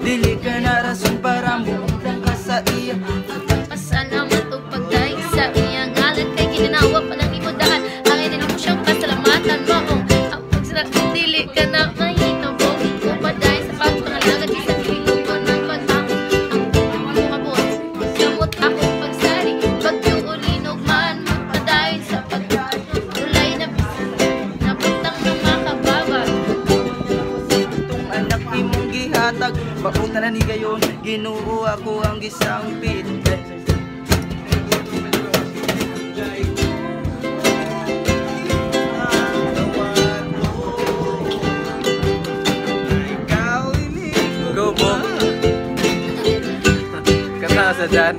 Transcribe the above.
Dili ka na rason para muundang ka sa iya. Pasalamat o pagdaig sa iyang ngalan. Kay ginanawa pa ng imodaan. Ang inin mo siyang pasalamatan mo. Ang pagsalamat dili ka na mahito po. Upaday sa pagpangalagat isang hilong ko ng pagtamo. Ang kumabot, gamot akong pagsari. Bagyo o linog man, magpadayon sa pagtulay na bisan. Naputang ng makababat. Itong anak imong gihatag, pauna na ni gayon, Ginoo ako ang gisangpit. Go, Bo. Kanta sa dyan.